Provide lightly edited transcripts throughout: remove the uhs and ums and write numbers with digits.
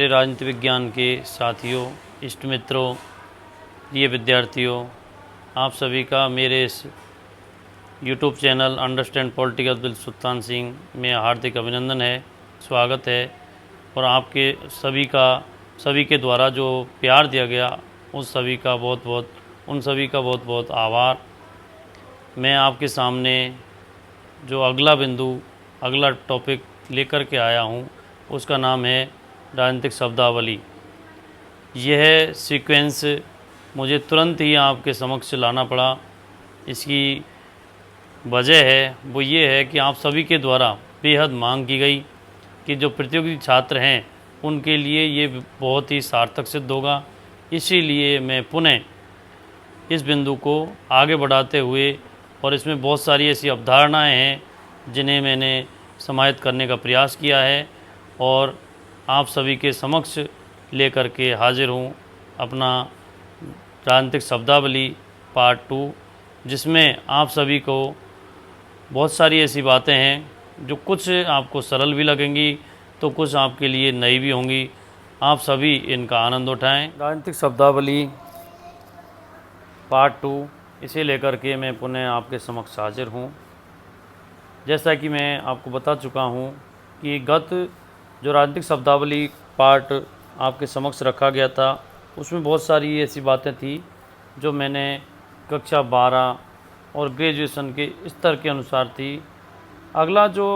मेरे राजनीति विज्ञान के साथियों, इष्ट मित्रों, प्रिय विद्यार्थियों, आप सभी का मेरे इस YouTube channel understand political with Sultan Singh में हार्दिक अभिनंदन है, स्वागत है। और आपके सभी के द्वारा जो प्यार दिया गया उन सभी का बहुत बहुत आभार। मैं आपके सामने जो अगला टॉपिक लेकर के आया हूँ उसका नाम है राजनीतिक शब्दावली। यह सीक्वेंस मुझे तुरंत ही आपके समक्ष लाना पड़ा। इसकी वजह है वो ये है कि आप सभी के द्वारा बेहद मांग की गई कि जो प्रतियोगी छात्र हैं उनके लिए ये बहुत ही सार्थक सिद्ध होगा। इसीलिए मैं पुनः इस बिंदु को आगे बढ़ाते हुए और इसमें बहुत सारी ऐसी अवधारणाएं हैं जिन्हें मैंने समाहित करने का प्रयास किया है और आप सभी के समक्ष लेकर के हाजिर हूँ अपना राजनीतिक शब्दावली पार्ट 2, जिसमें आप सभी को बहुत सारी ऐसी बातें हैं जो कुछ आपको सरल भी लगेंगी तो कुछ आपके लिए नई भी होंगी। आप सभी इनका आनंद उठाएं। राजनीतिक शब्दावली पार्ट 2 इसे लेकर के मैं पुनः आपके समक्ष हाजिर हूँ। जैसा कि मैं आपको बता चुका हूँ कि गत जो राजनीतिक शब्दावली पार्ट आपके समक्ष रखा गया था उसमें बहुत सारी ऐसी बातें थी जो मैंने कक्षा 12 और ग्रेजुएशन के स्तर के अनुसार थी। अगला जो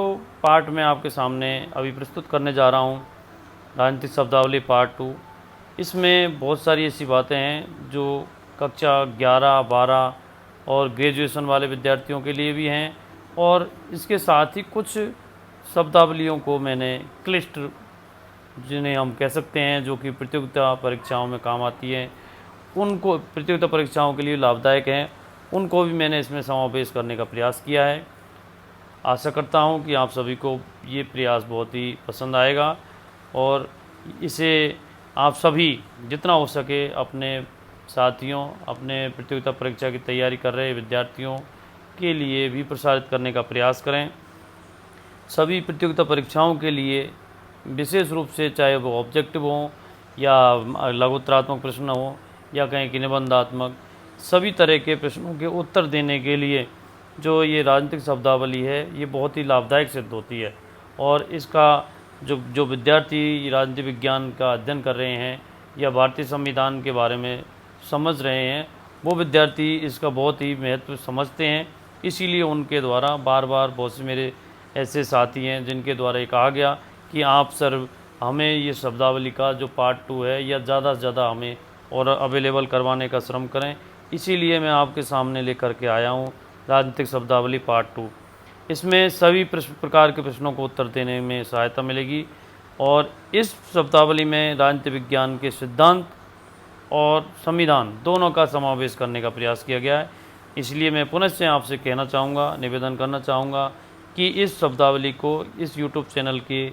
पार्ट मैं आपके सामने अभी प्रस्तुत करने जा रहा हूँ राजनीतिक शब्दावली पार्ट 2, इसमें बहुत सारी ऐसी बातें हैं जो कक्षा 11, 12 और ग्रेजुएशन वाले विद्यार्थियों के लिए भी हैं और इसके साथ ही कुछ शब्दावलियों को मैंने क्लिष्ट जिन्हें हम कह सकते हैं जो कि प्रतियोगिता परीक्षाओं में काम आती हैं, उनको प्रतियोगिता परीक्षाओं के लिए लाभदायक हैं, उनको भी मैंने इसमें समावेश करने का प्रयास किया है। आशा करता हूं कि आप सभी को ये प्रयास बहुत ही पसंद आएगा और इसे आप सभी जितना हो सके अपने साथियों, अपने प्रतियोगिता परीक्षा की तैयारी कर रहे विद्यार्थियों के लिए भी प्रसारित करने का प्रयास करें। सभी प्रतियोगिता परीक्षाओं के लिए विशेष रूप से चाहे वो ऑब्जेक्टिव हों या लघुत्तरात्मक प्रश्न हो या कहीं कि निबंधात्मक, सभी तरह के प्रश्नों के उत्तर देने के लिए जो ये राजनीतिक शब्दावली है ये बहुत ही लाभदायक सिद्ध होती है। और इसका जो विद्यार्थी राजनीति विज्ञान का अध्ययन कर रहे हैं या भारतीय संविधान के बारे में समझ रहे हैं वो विद्यार्थी इसका बहुत ही महत्व समझते हैं। इसीलिए उनके द्वारा बार बार बहुत से मेरे ऐसे साथी हैं जिनके द्वारा ये कहा गया कि आप सर हमें ये शब्दावली का जो पार्ट 2 है या ज़्यादा से ज़्यादा हमें और अवेलेबल करवाने का श्रम करें। इसीलिए मैं आपके सामने लेकर के आया हूँ राजनीतिक शब्दावली पार्ट 2। इसमें सभी प्रकार के प्रश्नों को उत्तर देने में सहायता मिलेगी और इस शब्दावली में राजनीति विज्ञान के सिद्धांत और संविधान दोनों का समावेश करने का प्रयास किया गया है। इसलिए मैं पुनः से आपसे कहना चाहूँगा, निवेदन करना चाहूँगा कि इस शब्दावली को इस यूट्यूब चैनल के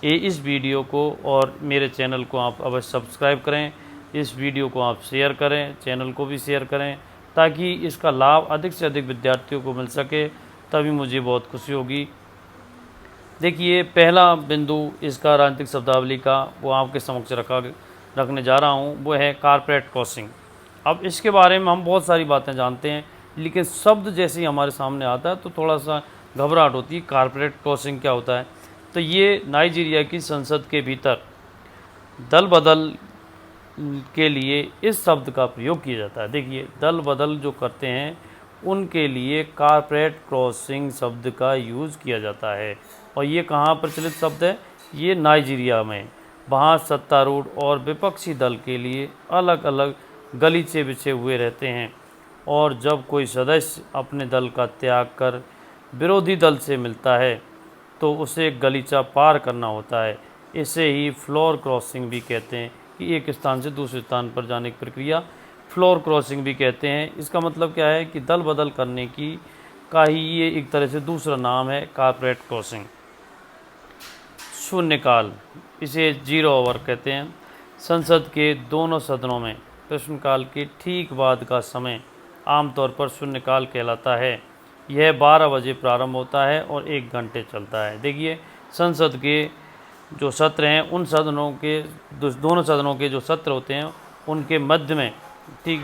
इस वीडियो को और मेरे चैनल को आप अवश्य सब्सक्राइब करें, इस वीडियो को आप शेयर करें, चैनल को भी शेयर करें ताकि इसका लाभ अधिक से अधिक विद्यार्थियों को मिल सके, तभी मुझे बहुत खुशी होगी। देखिए, पहला बिंदु इसका राजनीतिक शब्दावली का वो आपके समक्ष रखने जा रहा हूँ वो है कारपोरेट क्रॉसिंग। अब इसके बारे में हम बहुत सारी बातें जानते हैं लेकिन शब्द जैसे ही हमारे सामने आता है तो थोड़ा सा घबराहट होती है। कारपोरेट क्रॉसिंग क्या होता है? तो ये नाइजीरिया की संसद के भीतर दल बदल के लिए इस शब्द का प्रयोग किया जाता है। देखिए, दल बदल जो करते हैं उनके लिए कारपोरेट क्रॉसिंग शब्द का यूज़ किया जाता है। और ये कहाँ प्रचलित शब्द है? ये नाइजीरिया में। वहाँ सत्तारूढ़ और विपक्षी दल के लिए अलग अलग गलीचे बिछे हुए रहते हैं और जब कोई सदस्य अपने दल का त्याग कर विरोधी दल से मिलता है तो उसे गलीचा पार करना होता है। इसे ही फ्लोर क्रॉसिंग भी कहते हैं कि एक स्थान से दूसरे स्थान पर जाने की प्रक्रिया फ्लोर क्रॉसिंग भी कहते हैं। इसका मतलब क्या है कि दल बदल करने की का ही ये एक तरह से दूसरा नाम है कारपोरेट क्रॉसिंग। शून्यकाल, इसे 0 ओवर कहते हैं। संसद के दोनों सदनों में प्रश्नकाल के ठीक बाद का समय आमतौर पर शून्यकाल कहलाता है। यह 12 बजे प्रारंभ होता है और 1 घंटे चलता है। देखिए, संसद के जो सत्र हैं उन सदनों के दोनों सदनों के जो सत्र होते हैं उनके मध्य में, ठीक,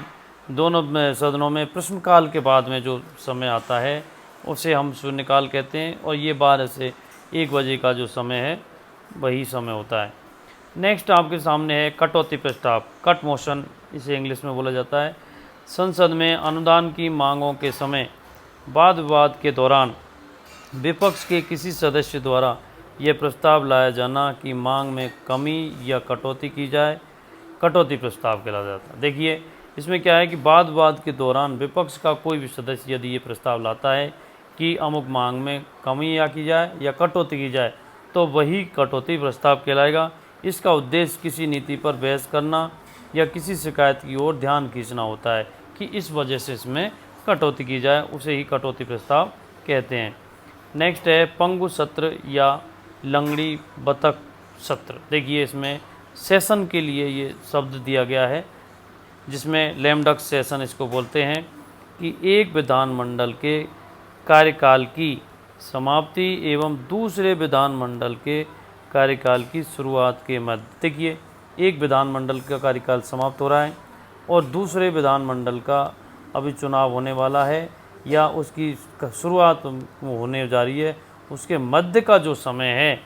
दोनों सदनों में प्रश्नकाल के बाद में जो समय आता है उसे हम शून्यकाल कहते हैं, और ये 12 से 1 बजे का जो समय है वही समय होता है। नेक्स्ट आपके सामने है कटौती प्रस्ताव, कट मोशन इसे इंग्लिश में बोला जाता है। संसद में अनुदान की मांगों के समय वाद विवाद के दौरान विपक्ष के किसी सदस्य द्वारा यह प्रस्ताव लाया जाना कि मांग में कमी या कटौती की जाए, कटौती प्रस्ताव कहलाया जाता है। देखिए इसमें क्या है कि वाद विवाद के दौरान विपक्ष का कोई भी सदस्य यदि ये प्रस्ताव लाता है कि अमुक मांग में कमी या की जाए या कटौती की जाए तो वही कटौती प्रस्ताव कहलाएगा। इसका उद्देश्य किसी नीति पर बहस करना या किसी शिकायत की ओर ध्यान खींचना होता है कि इस वजह से इसमें कटौती की जाए, उसे ही कटौती प्रस्ताव कहते हैं। नेक्स्ट है पंगु सत्र या लंगड़ी बतख सत्र। देखिए इसमें सेशन के लिए ये शब्द दिया गया है, जिसमें लेमडक सेशन इसको बोलते हैं, कि एक विधानमंडल के कार्यकाल की समाप्ति एवं दूसरे विधानमंडल के कार्यकाल की शुरुआत के मध्य। देखिए एक विधानमंडल का कार्यकाल समाप्त हो रहा है और दूसरे विधानमंडल का अभी चुनाव होने वाला है या उसकी शुरुआत होने जा रही है, उसके मध्य का जो समय है,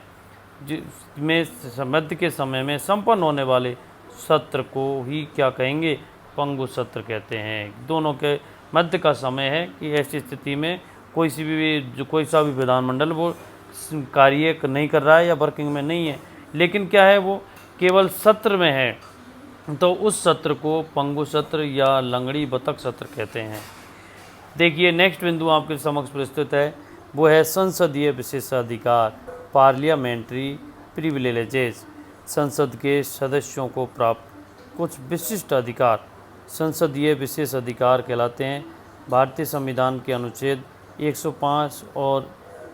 जिसमें मध्य के समय में संपन्न होने वाले सत्र को ही क्या कहेंगे, पंगु सत्र कहते हैं। दोनों के मध्य का समय है कि ऐसी स्थिति में कोई सा भी विधानमंडल वो कार्य नहीं कर रहा है या वर्किंग में नहीं है, लेकिन क्या है वो केवल सत्र में है, तो उस सत्र को पंगु सत्र या लंगड़ी बतख सत्र कहते हैं। देखिए नेक्स्ट बिंदु आपके समक्ष प्रस्तुत है, वो है संसदीय विशेषाधिकार, पार्लियामेंट्री प्रिविलेजेस। संसद के सदस्यों को प्राप्त कुछ विशिष्ट अधिकार संसदीय विशेष अधिकार कहलाते हैं। भारतीय संविधान के अनुच्छेद 105 और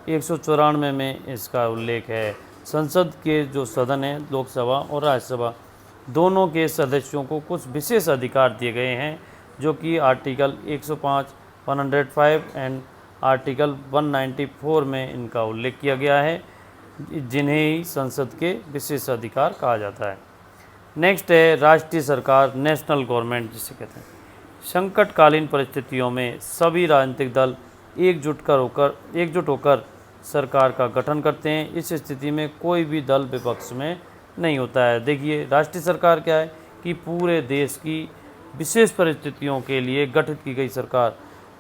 194 में इसका उल्लेख है। संसद के जो सदन हैं, लोकसभा और राज्यसभा, दोनों के सदस्यों को कुछ विशेष अधिकार दिए गए हैं, जो कि आर्टिकल 105, 105 एंड आर्टिकल 194 में इनका उल्लेख किया गया है, जिन्हें ही संसद के विशेष अधिकार कहा जाता है। नेक्स्ट है राष्ट्रीय सरकार, नेशनल गवर्नमेंट जिसे कहते हैं। संकटकालीन परिस्थितियों में सभी राजनीतिक दल एकजुट होकर सरकार का गठन करते हैं। इस स्थिति में कोई भी दल विपक्ष में नहीं होता है। देखिए राष्ट्रीय सरकार क्या है कि पूरे देश की विशेष परिस्थितियों के लिए गठित की गई सरकार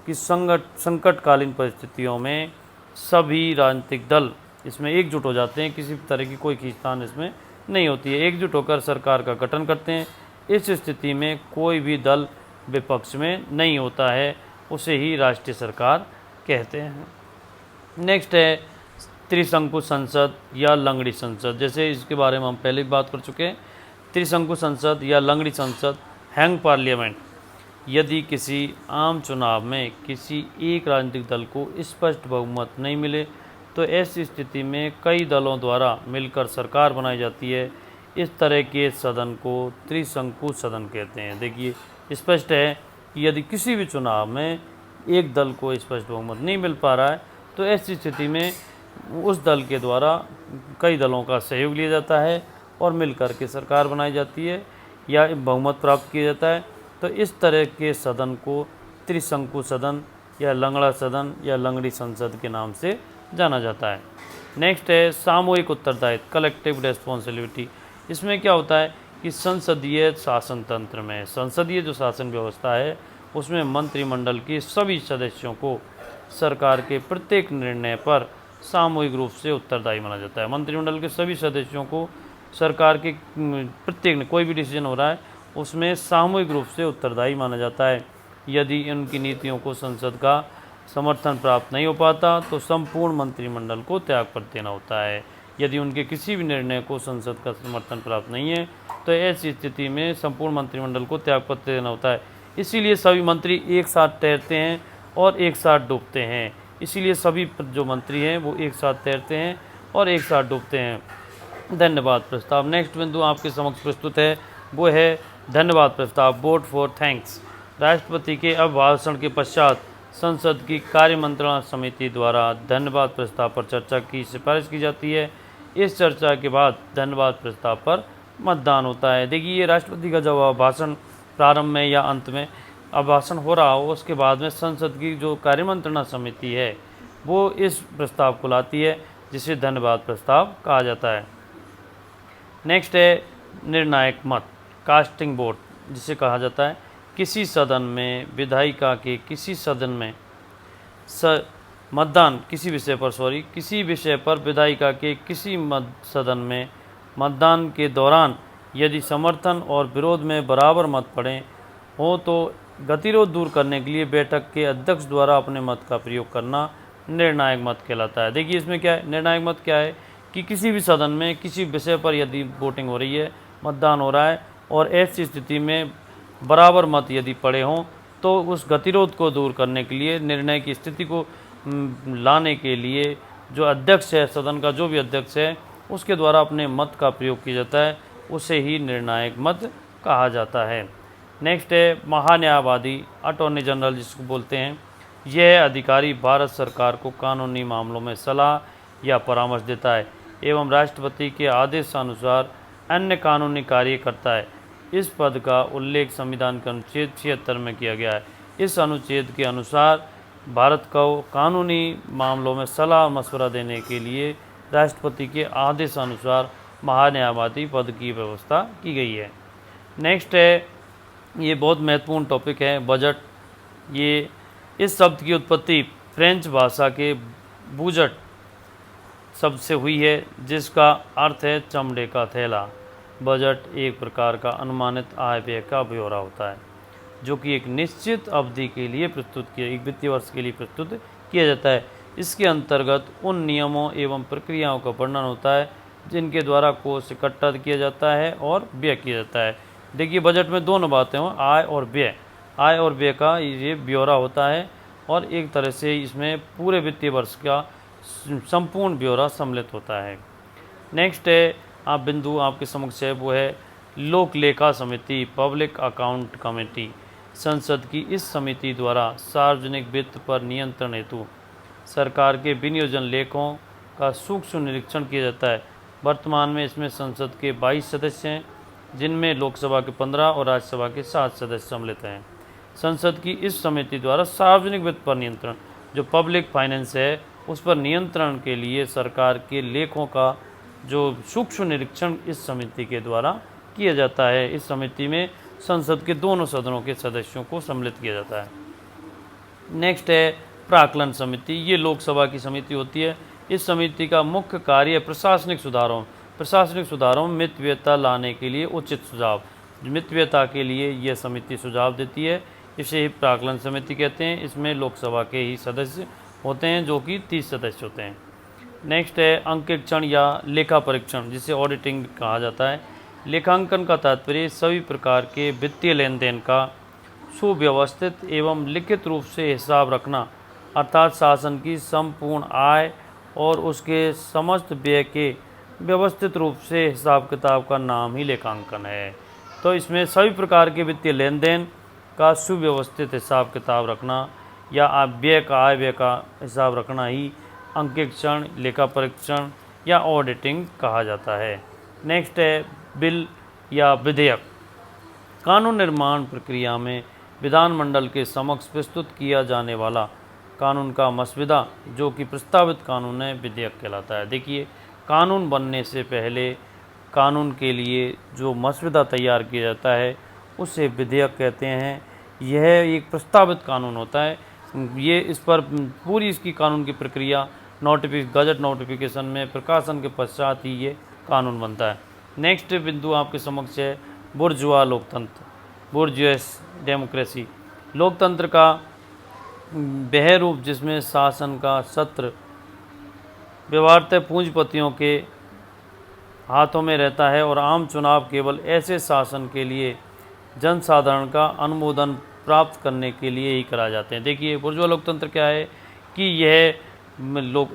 की संकटकालीन परिस्थितियों में सभी राजनीतिक दल इसमें एकजुट हो जाते हैं, किसी तरह की कोई खींचतान इसमें नहीं होती है, एकजुट होकर सरकार का गठन करते हैं। इस स्थिति में कोई भी दल विपक्ष में नहीं होता है, उसे ही राष्ट्रीय सरकार कहते हैं। नेक्स्ट है त्रिशंकु संसद या लंगड़ी संसद, जैसे इसके बारे में हम पहले भी बात कर चुके हैं। त्रिशंकु संसद या लंगड़ी संसद, हैंग पार्लियामेंट। यदि किसी आम चुनाव में किसी एक राजनीतिक दल को स्पष्ट बहुमत नहीं मिले तो ऐसी स्थिति में कई दलों द्वारा मिलकर सरकार बनाई जाती है। इस तरह के सदन को त्रिशंकु सदन कहते हैं। देखिए स्पष्ट है कि यदि किसी भी चुनाव में एक दल को स्पष्ट बहुमत नहीं मिल पा रहा है तो ऐसी स्थिति में उस दल के द्वारा कई दलों का सहयोग लिया जाता है और मिलकर के सरकार बनाई जाती है या बहुमत प्राप्त किया जाता है। तो इस तरह के सदन को त्रिशंकु सदन या लंगड़ा सदन या लंगड़ी संसद के नाम से जाना जाता है। नेक्स्ट है सामूहिक उत्तरदायित्व, कलेक्टिव रेस्पॉन्सिबिलिटी। इसमें क्या होता है कि संसदीय शासन तंत्र में, संसदीय जो शासन व्यवस्था है उसमें मंत्रिमंडल के सभी सदस्यों को सरकार के प्रत्येक निर्णय पर सामूहिक रूप से उत्तरदायी माना जाता है। मंत्रिमंडल के सभी सदस्यों को सरकार के प्रत्येक कोई भी डिसीजन हो रहा है उसमें सामूहिक रूप से उत्तरदायी माना जाता है। यदि उनकी नीतियों को संसद का समर्थन प्राप्त नहीं हो पाता तो संपूर्ण मंत्रिमंडल को त्यागपत्र देना होता है। यदि उनके किसी भी निर्णय को संसद का समर्थन प्राप्त नहीं है तो ऐसी स्थिति में संपूर्ण मंत्रिमंडल को त्यागपत्र देना होता है। इसीलिए सभी मंत्री एक साथ तैरते हैं और एक साथ डूबते हैं। इसीलिए सभी जो मंत्री हैं वो एक साथ तैरते हैं और एक साथ डूबते हैं। धन्यवाद प्रस्ताव। नेक्स्ट बिंदु आपके समक्ष प्रस्तुत है, वो है धन्यवाद प्रस्ताव, वोट फॉर थैंक्स। राष्ट्रपति के अभिभाषण के पश्चात संसद की कार्य मंत्रणा समिति द्वारा धन्यवाद प्रस्ताव पर चर्चा की सिफारिश की जाती है। इस चर्चा के बाद धन्यवाद प्रस्ताव पर मतदान होता है। देखिए ये राष्ट्रपति का जब भाषण प्रारंभ में या अंत में अभिभाषण हो रहा हो, उसके बाद में संसद की जो कार्यमंत्रणा समिति है वो इस प्रस्ताव को लाती है, जिसे धन्यवाद प्रस्ताव कहा जाता है। नेक्स्ट है निर्णायक मत, कास्टिंग वोट जिसे कहा जाता है। किसी सदन में विधायिका के किसी सदन में मतदान किसी विषय पर विधायिका के किसी सदन में मतदान के दौरान यदि समर्थन और विरोध में बराबर मत पड़े हो तो गतिरोध दूर करने के लिए बैठक के अध्यक्ष द्वारा अपने मत का प्रयोग करना निर्णायक मत कहलाता है। देखिए इसमें क्या है, निर्णायक मत क्या है कि किसी भी सदन में किसी विषय पर यदि वोटिंग हो रही है, मतदान हो रहा है और ऐसी स्थिति में बराबर मत यदि पड़े हों तो उस गतिरोध को दूर करने के लिए, निर्णय की स्थिति को लाने के लिए जो अध्यक्ष है, सदन का जो भी अध्यक्ष है, उसके द्वारा अपने मत का प्रयोग किया जाता है, उसे ही निर्णायक मत कहा जाता है। नेक्स्ट है महान्यायवादी, अटॉर्नी जनरल जिसको बोलते हैं। यह अधिकारी भारत सरकार को कानूनी मामलों में सलाह या परामर्श देता है एवं राष्ट्रपति के आदेशानुसार अन्य कानूनी कार्य करता है। इस पद का उल्लेख संविधान के अनुच्छेद 76 में किया गया है। इस अनुच्छेद के अनुसार भारत को कानूनी मामलों में सलाह मशवरा देने के लिए राष्ट्रपति के आदेशानुसार महान्यायवादी पद की व्यवस्था की गई है। नेक्स्ट है, ये बहुत महत्वपूर्ण टॉपिक है, बजट। ये इस शब्द की उत्पत्ति फ्रेंच भाषा के बूजट शब्द से हुई है, जिसका अर्थ है चमड़े का थैला। बजट एक प्रकार का अनुमानित आय व्यय का ब्यौरा होता है जो कि एक निश्चित अवधि के लिए प्रस्तुत किया, एक वित्तीय वर्ष के लिए प्रस्तुत किया जाता है। इसके अंतर्गत उन नियमों एवं प्रक्रियाओं का वर्णन होता है जिनके द्वारा कोष इकट्ठा किया जाता है और व्यय किया जाता है। देखिए बजट में दोनों बातें हों, आय और व्यय। आय और व्यय का ये ब्यौरा होता है और एक तरह से इसमें पूरे वित्तीय वर्ष का संपूर्ण ब्यौरा सम्मिलित होता है। नेक्स्ट है आप बिंदु आपके समक्ष है वो है लोक लेखा समिति, पब्लिक अकाउंट कमेटी। संसद की इस समिति द्वारा सार्वजनिक वित्त पर नियंत्रण हेतु सरकार के विनियोजन लेखों का सूक्ष्म निरीक्षण किया जाता है। वर्तमान में इसमें संसद के 22 सदस्य हैं, जिनमें लोकसभा के 15 और राज्यसभा के 7 सदस्य सम्मिलित हैं। संसद की इस समिति द्वारा सार्वजनिक वित्त पर नियंत्रण, जो पब्लिक फाइनेंस है, उस पर नियंत्रण के लिए सरकार के लेखों का जो सूक्ष्म निरीक्षण इस समिति के द्वारा किया जाता है। इस समिति में संसद के दोनों सदनों के सदस्यों को सम्मिलित किया जाता है। नेक्स्ट है प्राक्कलन समिति। ये लोकसभा की समिति होती है। इस समिति का मुख्य कार्य प्रशासनिक सुधारों में मितव्ययता लाने के लिए उचित सुझाव, मितव्ययता के लिए यह समिति सुझाव देती है। इसे ही प्राक्कलन समिति कहते हैं। इसमें लोकसभा के ही सदस्य होते हैं जो कि 30 सदस्य होते हैं। नेक्स्ट है अंकेक्षण या लेखा परीक्षण, जिसे ऑडिटिंग कहा जाता है। लेखांकन का तात्पर्य सभी प्रकार के वित्तीय लेन देन का सुव्यवस्थित एवं लिखित रूप से हिसाब रखना, अर्थात शासन की संपूर्ण आय और उसके समस्त व्यय के व्यवस्थित रूप से हिसाब किताब का नाम ही लेखांकन है। तो इसमें सभी प्रकार के वित्तीय लेन देन का सुव्यवस्थित हिसाब किताब रखना या व्यय का, आय व्यय का हिसाब रखना ही अंकेक्षण, लेखा परीक्षण या ऑडिटिंग कहा जाता है। नेक्स्ट है बिल या विधेयक। कानून निर्माण प्रक्रिया में विधानमंडल के समक्ष प्रस्तुत किया जाने वाला कानून का मसविदा, जो कि प्रस्तावित कानून है, विधेयक कहलाता है। देखिए कानून बनने से पहले कानून के लिए जो मसविदा तैयार किया जाता है उसे विधेयक कहते हैं। यह एक प्रस्तावित कानून होता है। ये इस पर पूरी इसकी कानून की प्रक्रिया गजट नोटिफिकेशन में प्रकाशन के पश्चात ही ये कानून बनता है। नेक्स्ट बिंदु आपके समक्ष है बुर्जुआ लोकतंत्र, बुर्जुअस डेमोक्रेसी। लोकतंत्र का वह रूप जिसमें शासन का सत्र व्यवहारतः पूंजीपतियों के हाथों में रहता है और आम चुनाव केवल ऐसे शासन के लिए जनसाधारण का अनुमोदन प्राप्त करने के लिए ही कराए जाते हैं। देखिए बुर्जुआ लोकतंत्र क्या है कि यह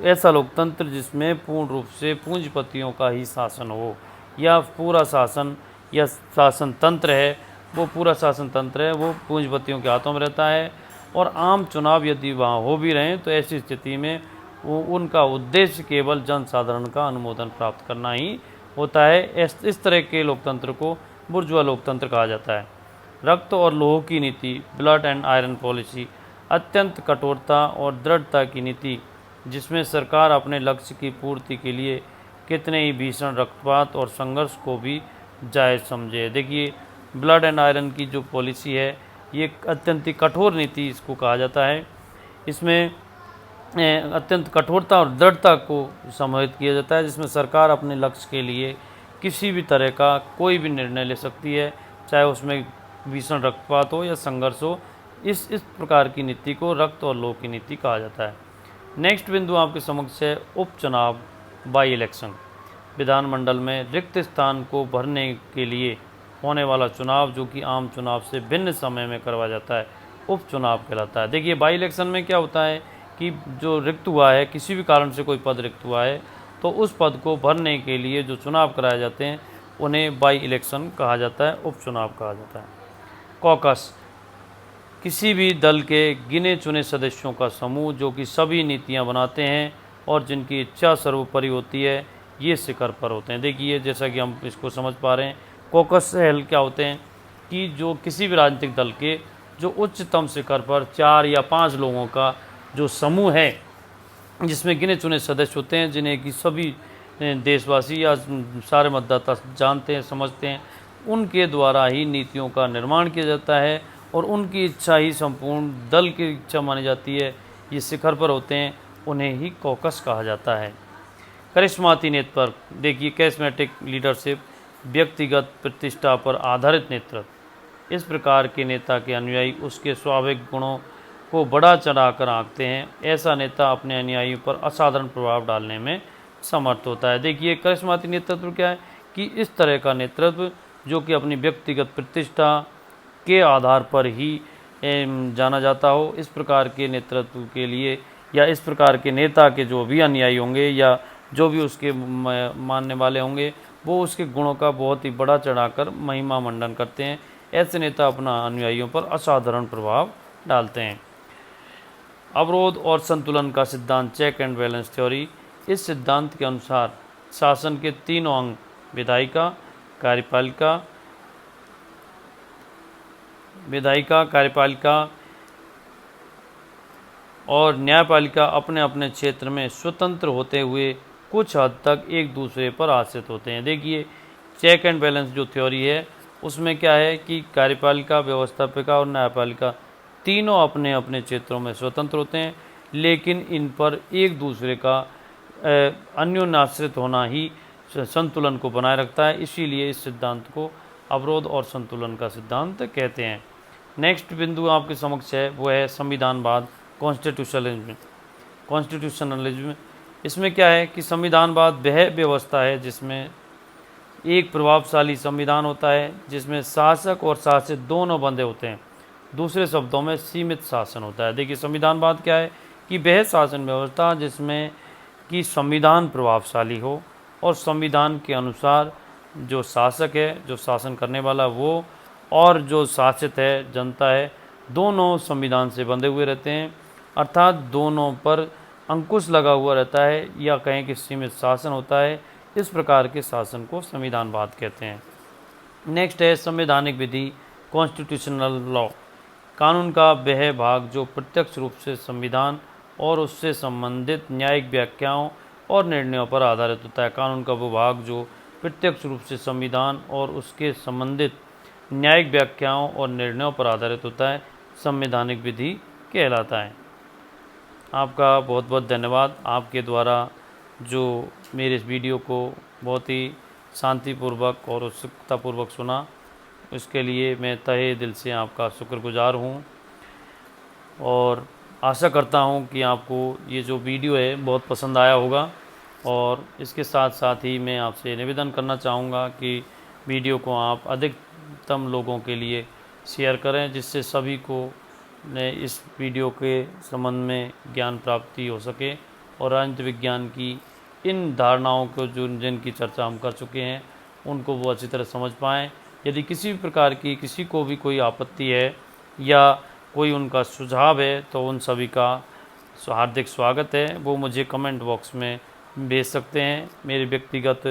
ऐसा लोकतंत्र जिसमें पूर्ण रूप से पूंजीपतियों का ही शासन हो, या पूरा शासन या शासन तंत्र है वो पूरा शासन तंत्र है वो पूंजीपतियों के हाथों में रहता है और आम चुनाव यदि वहाँ हो भी रहे हैं तो ऐसी स्थिति में उनका उद्देश्य केवल जनसाधारण का अनुमोदन प्राप्त करना ही होता है। इस तरह के लोकतंत्र को बुर्जुआ लोकतंत्र कहा जाता है। रक्त और लोह की नीति, ब्लड एंड आयरन पॉलिसी, अत्यंत कठोरता और दृढ़ता की नीति, जिसमें सरकार अपने लक्ष्य की पूर्ति के लिए कितने ही भीषण रक्तपात और संघर्ष को भी जायज़ समझे। देखिए, ब्लड एंड आयरन की जो पॉलिसी है, ये अत्यंत ही कठोर नीति इसको कहा जाता है। इसमें अत्यंत कठोरता और दृढ़ता को समाहित किया जाता है, जिसमें सरकार अपने लक्ष्य के लिए किसी भी तरह का कोई भी निर्णय ले सकती है, चाहे उसमें भीषण रक्तपात हो या संघर्ष हो। इस प्रकार की नीति को रक्त और लोह की नीति कहा जाता है। नेक्स्ट बिंदु आपके समक्ष है उपचुनाव, बाई इलेक्शन। विधानमंडल में रिक्त स्थान को भरने के लिए होने वाला चुनाव, जो कि आम चुनाव से भिन्न समय में करवाया जाता है, उपचुनाव कहलाता है। देखिए, बाई इलेक्शन में क्या होता है कि जो रिक्त हुआ है, किसी भी कारण से कोई पद रिक्त हुआ है, तो उस पद को भरने के लिए जो चुनाव कराए जाते हैं उन्हें बाई इलेक्शन कहा जाता है, उपचुनाव कहा जाता है। कॉकस, किसी भी दल के गिने चुने सदस्यों का समूह जो कि सभी नीतियां बनाते हैं और जिनकी इच्छा सर्वोपरि होती है, ये शिखर पर होते हैं। देखिए, जैसा कि हम इसको समझ पा रहे हैं, कॉकस सेल क्या होते हैं कि जो किसी भी राजनीतिक दल के जो उच्चतम शिखर पर 4 या 5 लोगों का जो समूह है, जिसमें गिने चुने सदस्य होते हैं, जिन्हें कि सभी देशवासी या सारे मतदाता जानते हैं, समझते हैं, उनके द्वारा ही नीतियों का निर्माण किया जाता है और उनकी इच्छा ही संपूर्ण दल की इच्छा मानी जाती है। ये शिखर पर होते हैं, उन्हें ही कॉकस कहा जाता है। करिश्माती नेतृत्व, देखिए, कैरिस्मेटिक लीडरशिप, व्यक्तिगत प्रतिष्ठा पर आधारित नेतृत्व। इस प्रकार के नेता के अनुयायी उसके स्वाभाविक गुणों को बढ़ा चढ़ाकर आंकते हैं। ऐसा नेता अपने अनुयायियों पर असाधारण प्रभाव डालने में समर्थ होता है। देखिए, करिश्माती नेतृत्व क्या है कि इस तरह का नेतृत्व जो कि अपनी व्यक्तिगत प्रतिष्ठा के आधार पर ही जाना जाता हो। इस प्रकार के नेतृत्व के लिए या इस प्रकार के नेता के जो भी अनुयायी होंगे या जो भी उसके मानने वाले होंगे, वो उसके गुणों का बहुत ही बड़ा चढ़ाकर महिमा मंडन करते हैं। ऐसे नेता अपना अनुयायियों पर असाधारण प्रभाव डालते हैं। अवरोध और संतुलन का सिद्धांत, चेक एंड बैलेंस थ्योरी। इस सिद्धांत के अनुसार शासन के तीनों अंग, विधायिका, कार्यपालिका और न्यायपालिका अपने अपने क्षेत्र में स्वतंत्र होते हुए कुछ हद तक एक दूसरे पर आश्रित होते हैं। देखिए, चेक एंड बैलेंस जो थ्योरी है, उसमें क्या है कि कार्यपालिका, व्यवस्थापिका और न्यायपालिका तीनों अपने अपने क्षेत्रों में स्वतंत्र होते हैं, लेकिन इन पर एक दूसरे का अन्योन्याश्रित होना ही संतुलन को बनाए रखता है। इसीलिए इस सिद्धांत को अवरोध और संतुलन का सिद्धांत कहते हैं। नेक्स्ट बिंदु आपके समक्ष है, वो है संविधानवाद, कॉन्स्टिट्यूशनलिज्म। इसमें क्या है कि संविधानवाद वह व्यवस्था है जिसमें एक प्रभावशाली संविधान होता है, जिसमें शासक और शासित दोनों बंधे होते हैं। दूसरे शब्दों में सीमित शासन होता है। देखिए, संविधानवाद क्या है कि वह शासन व्यवस्था जिसमें कि संविधान प्रभावशाली हो और संविधान के अनुसार जो शासक है, जो शासन करने वाला, वो और जो शासित है, जनता है, दोनों संविधान से बंधे हुए रहते हैं, अर्थात दोनों पर अंकुश लगा हुआ रहता है, या कहें कि सीमित शासन होता है। इस प्रकार के शासन को संविधानवाद कहते हैं। नेक्स्ट है संवैधानिक विधि, कॉन्स्टिट्यूशनल लॉ। कानून का वह भाग जो प्रत्यक्ष रूप से संविधान और उससे संबंधित न्यायिक व्याख्याओं और निर्णयों पर आधारित होता है। कानून का वो भाग जो प्रत्यक्ष रूप से संविधान और उसके संबंधित न्यायिक व्याख्याओं और निर्णयों पर आधारित होता है, संवैधानिक विधि कहलाता है। आपका बहुत बहुत धन्यवाद। आपके द्वारा जो मेरे इस वीडियो को बहुत ही शांतिपूर्वक और उत्सुकतापूर्वक सुना, इसके लिए मैं तहे दिल से आपका शुक्रगुजार हूँ और आशा करता हूँ कि आपको ये जो वीडियो है बहुत पसंद आया होगा। और इसके साथ साथ ही मैं आपसे निवेदन करना चाहूँगा कि वीडियो को आप अधिकतम लोगों के लिए शेयर करें, जिससे सभी को इस वीडियो के संबंध में ज्ञान प्राप्ति हो सके और राजनीति विज्ञान की इन धारणाओं को जो जिनकी चर्चा हम कर चुके हैं उनको वो अच्छी तरह समझ पाएँ। यदि किसी भी प्रकार की किसी को भी कोई आपत्ति है या कोई उनका सुझाव है, तो उन सभी का हार्दिक स्वागत है, वो मुझे कमेंट बॉक्स में भेज सकते हैं। मेरे व्यक्तिगत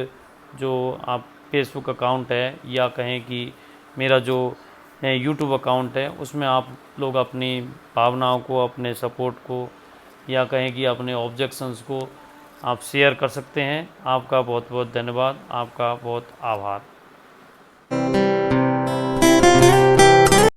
जो आप फेसबुक अकाउंट है या कहें कि मेरा जो यूट्यूब अकाउंट है, उसमें आप लोग अपनी भावनाओं को, अपने सपोर्ट को या कहें कि अपने ऑब्जेक्शंस को आप शेयर कर सकते हैं। आपका बहुत बहुत धन्यवाद, आपका बहुत आभार।